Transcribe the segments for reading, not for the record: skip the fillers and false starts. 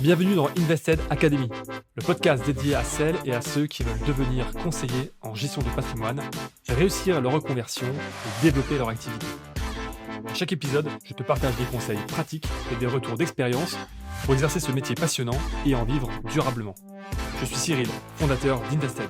Bienvenue dans Invested Academy, le podcast dédié à celles et à ceux qui veulent devenir conseillers en gestion de patrimoine, réussir leur reconversion et développer leur activité. À chaque épisode, je te partage des conseils pratiques et des retours d'expérience pour exercer ce métier passionnant et en vivre durablement. Je suis Cyril, fondateur d'Invested.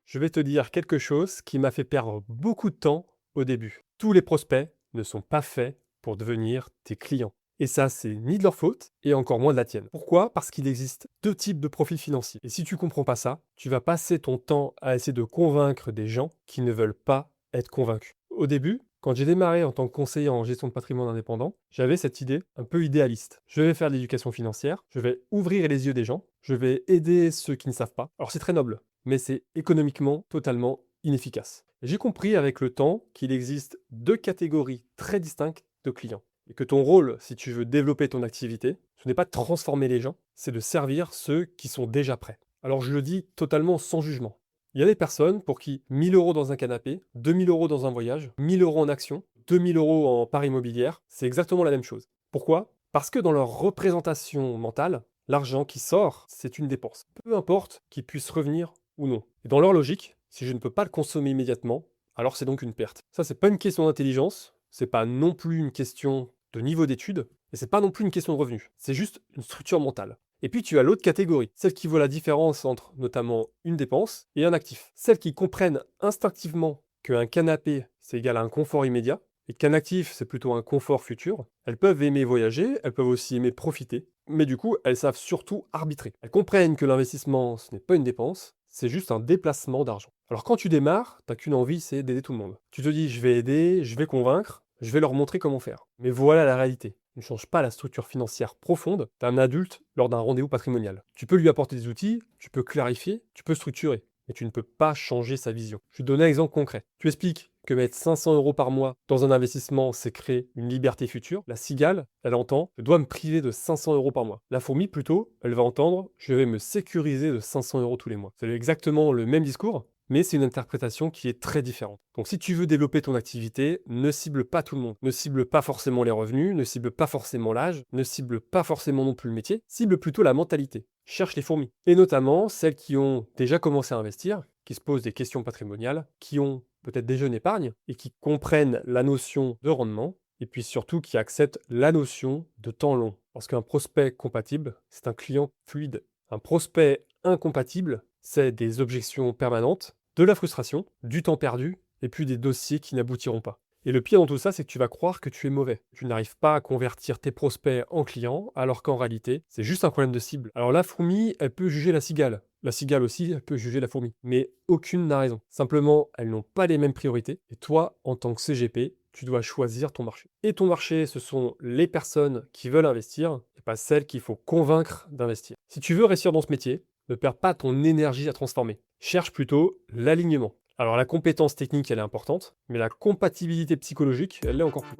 Je vais te dire quelque chose qui m'a fait perdre beaucoup de temps au début. Tous les prospects ne sont pas faits pour devenir tes clients. Et ça, c'est ni de leur faute, et encore moins de la tienne. Pourquoi ? Parce qu'il existe deux types de profils financiers. Et si tu comprends pas ça, tu vas passer ton temps à essayer de convaincre des gens qui ne veulent pas être convaincus. Au début, quand j'ai démarré en tant que conseiller en gestion de patrimoine indépendant, j'avais cette idée un peu idéaliste. Je vais faire de l'éducation financière, je vais ouvrir les yeux des gens, je vais aider ceux qui ne savent pas. Alors c'est très noble, mais c'est économiquement totalement inefficace. J'ai compris avec le temps qu'il existe deux catégories très distinctes de clients. Et que ton rôle, si tu veux développer ton activité, ce n'est pas de transformer les gens, c'est de servir ceux qui sont déjà prêts. Alors je le dis totalement sans jugement. Il y a des personnes pour qui 1000 € dans un canapé, 2000 € dans un voyage, 1000 € en action, 2000 € en part immobilière, c'est exactement la même chose. Pourquoi ? Parce que dans leur représentation mentale, l'argent qui sort, c'est une dépense. Peu importe qu'il puisse revenir ou non. Et dans leur logique, si je ne peux pas le consommer immédiatement, alors c'est donc une perte. Ça, c'est pas une question d'intelligence, c'est pas non plus une question de niveau d'études, et c'est pas non plus une question de revenus. C'est juste une structure mentale. Et puis tu as l'autre catégorie, celle qui voit la différence entre notamment une dépense et un actif. Celles qui comprennent instinctivement qu'un canapé, c'est égal à un confort immédiat, et qu'un actif, c'est plutôt un confort futur. Elles peuvent aimer voyager, elles peuvent aussi aimer profiter, mais du coup, elles savent surtout arbitrer. Elles comprennent que l'investissement, ce n'est pas une dépense, c'est juste un déplacement d'argent. Alors quand tu démarres, t'as qu'une envie, c'est d'aider tout le monde. Tu te dis, je vais aider, je vais convaincre, je vais leur montrer comment faire. Mais voilà la réalité. Ne change pas la structure financière profonde d'un adulte lors d'un rendez-vous patrimonial. Tu peux lui apporter des outils, tu peux clarifier, tu peux structurer, mais tu ne peux pas changer sa vision. Je vais te donner un exemple concret. Tu expliques que mettre 500 € par mois dans un investissement, c'est créer une liberté future. La cigale, elle entend, je dois me priver de 500 € par mois. La fourmi, plutôt, elle va entendre, je vais me sécuriser de 500 € tous les mois. C'est exactement le même discours, mais c'est une interprétation qui est très différente. Donc si tu veux développer ton activité, ne cible pas tout le monde. Ne cible pas forcément les revenus, ne cible pas forcément l'âge, ne cible pas forcément non plus le métier, cible plutôt la mentalité. Cherche les fourmis. Et notamment celles qui ont déjà commencé à investir, qui se posent des questions patrimoniales, qui ont peut-être déjà une épargne et qui comprennent la notion de rendement, et puis surtout qui acceptent la notion de temps long. Parce qu'un prospect compatible, c'est un client fluide. Un prospect incompatible, c'est des objections permanentes, de la frustration, du temps perdu, et puis des dossiers qui n'aboutiront pas. Et le pire dans tout ça, c'est que tu vas croire que tu es mauvais. Tu n'arrives pas à convertir tes prospects en clients, alors qu'en réalité, c'est juste un problème de cible. Alors la fourmi, elle peut juger la cigale. La cigale aussi, elle peut juger la fourmi. Mais aucune n'a raison. Simplement, elles n'ont pas les mêmes priorités. Et toi, en tant que CGP, tu dois choisir ton marché. Et ton marché, ce sont les personnes qui veulent investir, et pas celles qu'il faut convaincre d'investir. Si tu veux réussir dans ce métier, ne perds pas ton énergie à transformer. Cherche plutôt l'alignement. Alors la compétence technique, elle est importante, mais la compatibilité psychologique, elle l'est encore plus.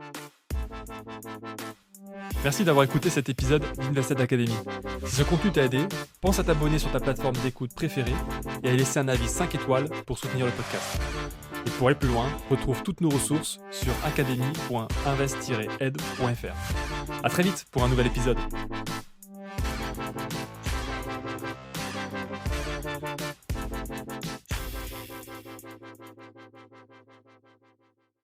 Merci d'avoir écouté cet épisode d'Invested Academy. Si ce contenu t'a aidé, pense à t'abonner sur ta plateforme d'écoute préférée et à laisser un avis 5 étoiles pour soutenir le podcast. Et pour aller plus loin, retrouve toutes nos ressources sur academy.invest-ed.fr. À très vite pour un nouvel épisode.